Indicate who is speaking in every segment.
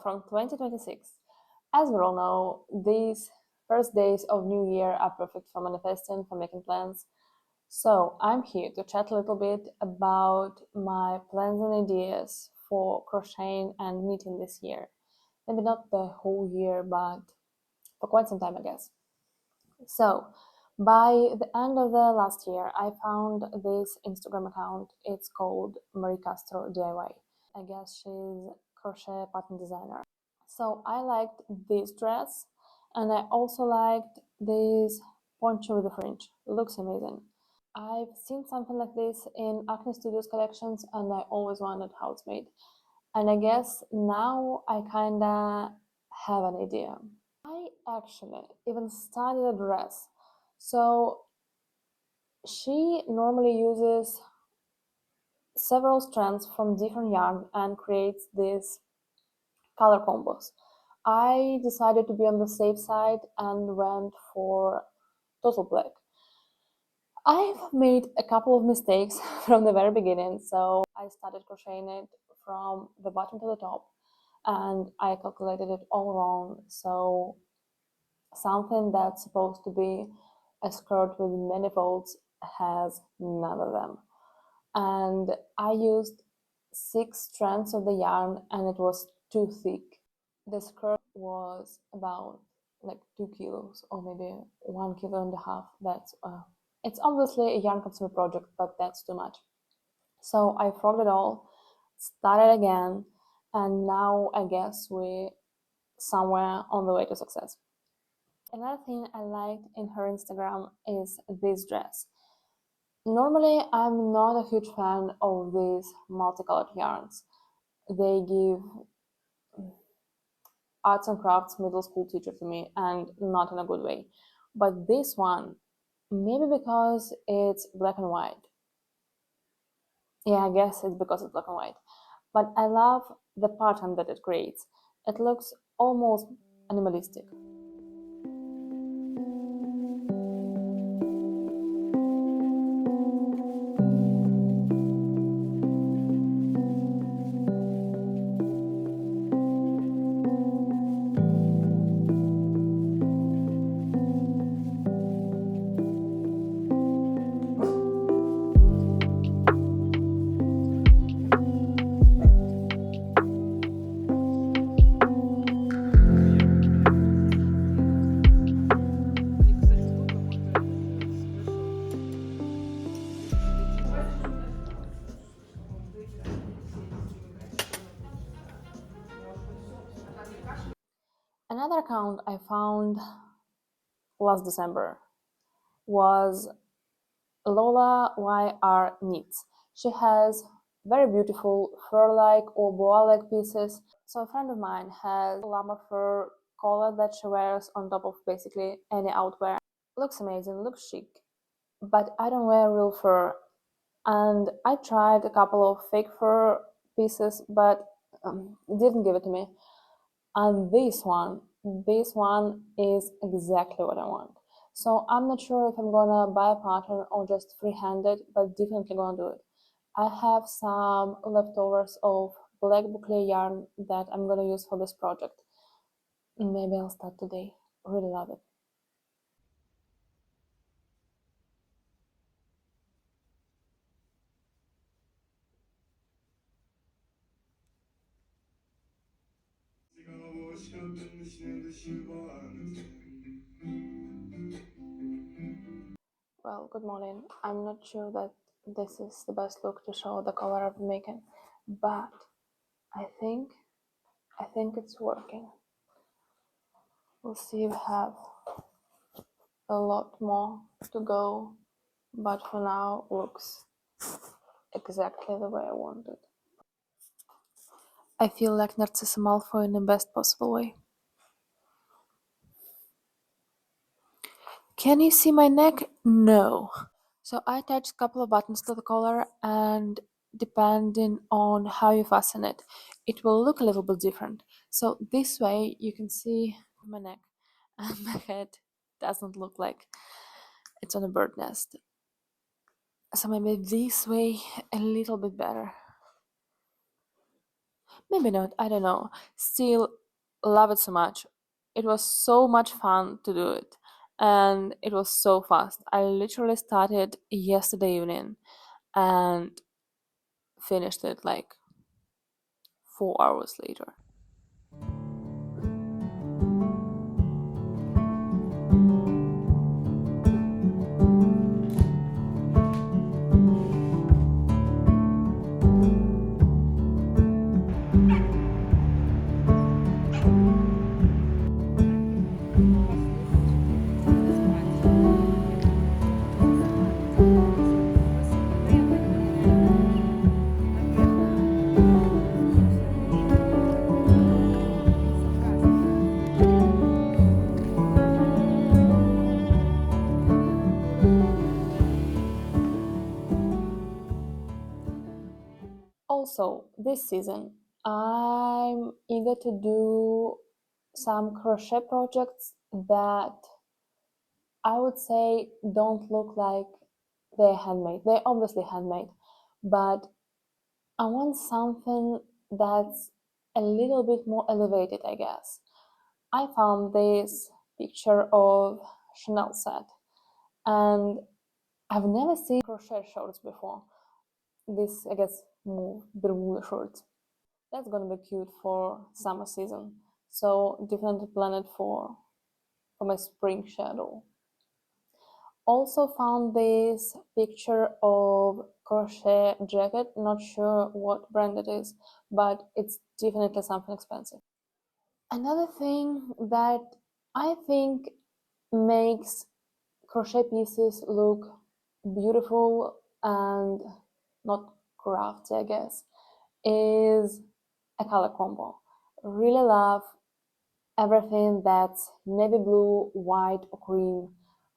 Speaker 1: from 2026. As we all know, these first days of New Year are perfect for manifesting, for making plans. So I'm here to chat a little bit about my plans and ideas for crocheting and knitting this year. Maybe not the whole year, but for quite some time, I guess. So, by the end of the last year, I found this Instagram account. It's called Marie Castro DIY. I guess she's crochet pattern designer. So I liked this dress, and I also liked this poncho with a fringe. It looks amazing. I've seen something like this in Acne Studios collections, and I always wondered how it's made. And I guess now I kinda have an idea. I actually even studied a dress. So she normally uses several strands from different yarn and creates these color combos. I decided to be on the safe side and went for total black. I've made a couple of mistakes from the very beginning, so I started crocheting it from the bottom to the top, and I calculated it all wrong. So something that's supposed to be a skirt with many folds has none of them. And I used 6 strands of the yarn, and it was too thick. The skirt was about like 2 kilos or maybe 1.5 kilos. That's it's obviously a yarn consumer project, but that's too much. So I frogged it all, started again, and now I guess we're somewhere on the way to success. Another thing I liked in her Instagram is this dress. Normally, I'm not a huge fan of these multicolored yarns. They give arts and crafts middle school teacher to me, and not in a good way. But this one, maybe because it's black and white. Yeah, I guess it's because it's black and white. But I love the pattern that it creates. It looks almost animalistic. Another account I found last December was Lola YR Knits. She has very beautiful fur-like or boa-like pieces. So a friend of mine has a llama fur collar that she wears on top of basically any outwear. Looks amazing, looks chic. But I don't wear real fur. And I tried a couple of fake fur pieces, but it didn't give it to me. And this one is exactly what I want. So I'm not sure if I'm gonna buy a pattern or just freehand it, but definitely gonna do it. I have some leftovers of black boucle yarn that I'm gonna use for this project. Maybe I'll start today. Really love it. Well, good morning. I'm not sure that this is the best look to show the color I've been making, but I think it's working. We'll see if we have a lot more to go, but for now looks exactly the way I wanted. I feel like Narcissa Malfoy in the best possible way. Can you see my neck? No. So I attached a couple of buttons to the collar, and depending on how you fasten it, it will look a little bit different. So this way you can see my neck, and my head doesn't look like it's on a bird nest. So maybe this way a little bit better. Maybe not, I don't know. Still, love it so much. It was so much fun to do it, and it was so fast. I literally started yesterday evening and finished it like 4 hours later. Also, this season, I'm eager to do some crochet projects that I would say don't look like they're handmade. They're obviously handmade, but I want something that's a little bit more elevated, I guess. I found this picture of Chanel set, and I've never seen crochet shorts before. This, I guess, more Bermuda shorts. That's gonna be cute for summer season. So definitely plan it for my spring schedule. Also found this picture of crochet jacket. Not sure what brand it is, but it's definitely something expensive. Another thing that I think makes crochet pieces look beautiful and not crafty, I guess, is a color combo. Really love everything that's navy blue, white or cream,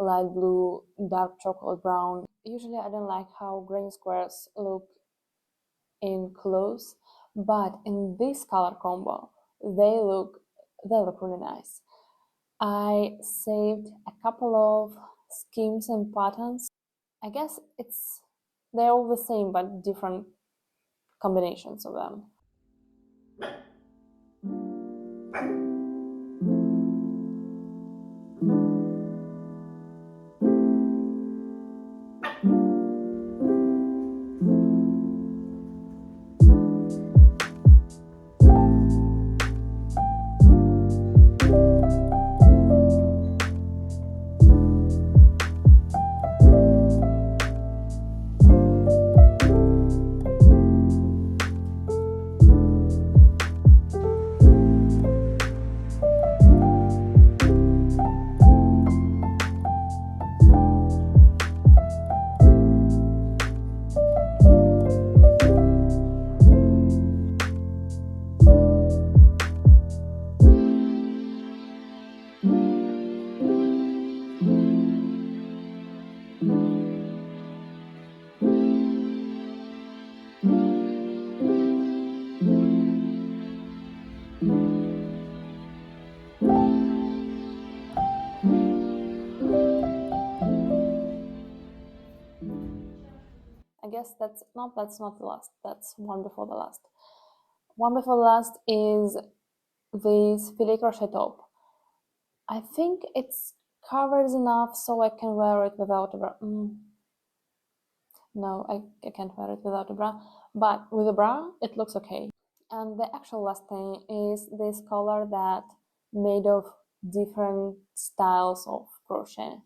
Speaker 1: light blue, dark chocolate brown. Usually I don't like how granny squares look in clothes, but in this color combo, they look really nice. I saved a couple of schemes and patterns. I guess they're all the same but different combinations of them. I guess that's not the last. That's one before the last. One before the last is this filet crochet top. I think it's covers enough so I can wear it without a bra. No, I can't wear it without a bra, but with a bra it looks okay. And the actual last thing is this collar that made of different styles of crochet.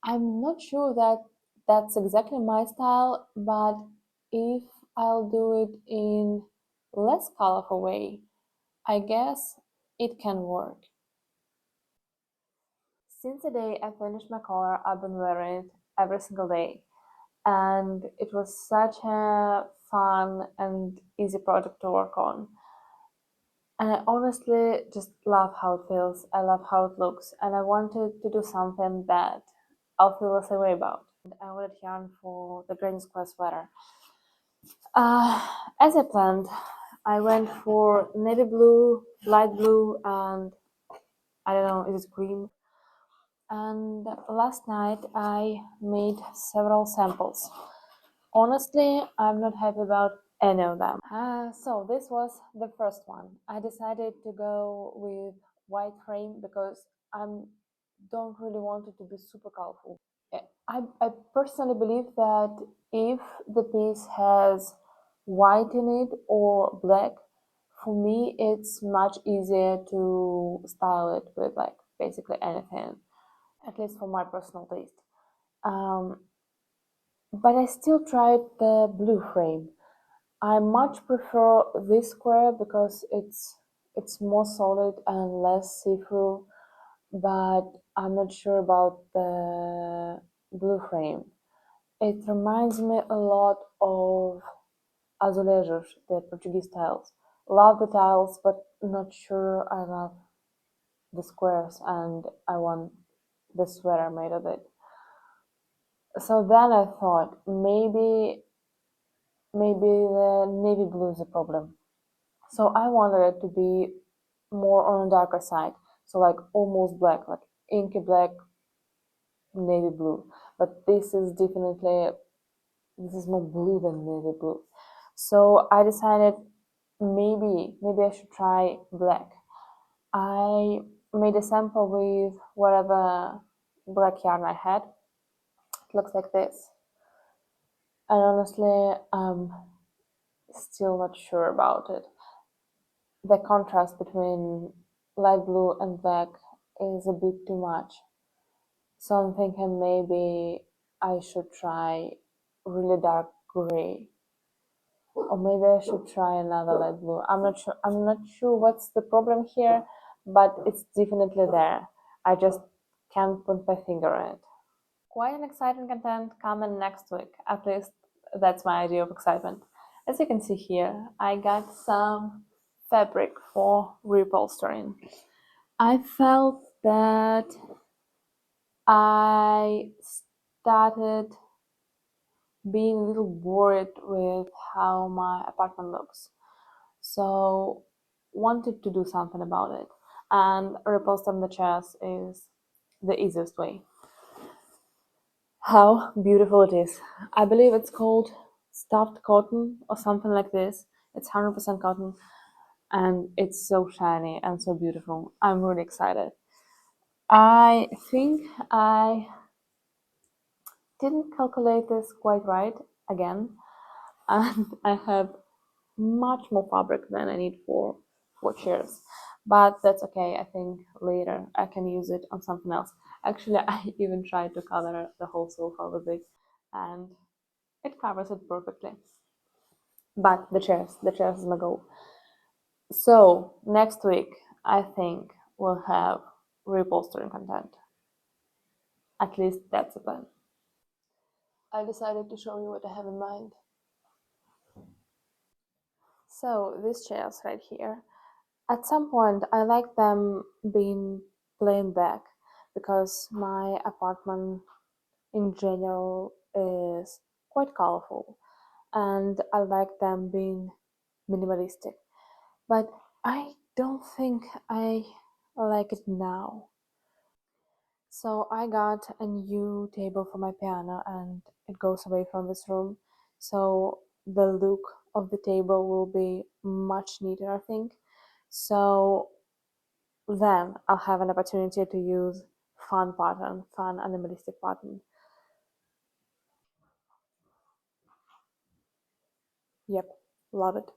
Speaker 1: I'm not sure that that's exactly my style, but if I'll do it in less colorful way, I guess it can work. Since the day I finished my collar, I've been wearing it every single day, and it was such a fun and easy project to work on. And I honestly just love how it feels. I love how it looks, and I wanted to do something that I'll feel the same way about. I ordered yarn for the Granny Square sweater. As I planned, I went for navy blue, light blue, and I don't know, is it cream? And last night I made several samples. Honestly, I'm not happy about any of them. So this was the first one. I decided to go with white frame because I don't really want it to be super colorful. I personally believe that if the piece has white in it or black, for me it's much easier to style it with like basically anything, at least for my personal taste. Um, but I still tried the blue frame. I much prefer this square because it's more solid and less see-through, but I'm not sure about the blue frame. It reminds me a lot of azulejos, the Portuguese tiles. Love the tiles, but not sure I love the squares, and I want the sweater made of it. So then I thought maybe the navy blue is a problem. So I wanted it to be more on the darker side, so like almost black, like inky black, navy blue. But this is more blue than navy blue. So I decided maybe I should try black. I made a sample with whatever black yarn I had. It looks like this. And honestly, I'm still not sure about it. The contrast between light blue and black is a bit too much. So I'm thinking maybe I should try really dark gray. Or maybe I should try another light blue. I'm not sure what's the problem here, but it's definitely there. I just can't put my finger on it. Quite an exciting content coming next week. At least that's my idea of excitement. As you can see here, I got some fabric for reupholstering. I felt that I started being a little worried with how my apartment looks. So wanted to do something about it. And reupholstering the chairs is the easiest way. How beautiful it is. I believe it's called stuffed cotton or something like this. It's 100% cotton and it's so shiny and so beautiful. I'm really excited. I think I didn't calculate this quite right again, and I have much more fabric than I need for 4 chairs. But that's okay. I think later I can use it on something else. Actually, I even tried to color the whole sofa with it, and it covers it perfectly. But the chairs is my goal. So next week, I think we'll have reupholstering content. At least that's the plan. I decided to show you what I have in mind. So these chairs right here, at some point I like them being plain black because my apartment in general is quite colorful and I like them being minimalistic. But I don't think I like it now. So I got a new table for my piano and it goes away from this room. So the look of the table will be much neater, I think. So then I'll have an opportunity to use fun animalistic pattern. Yep, love it.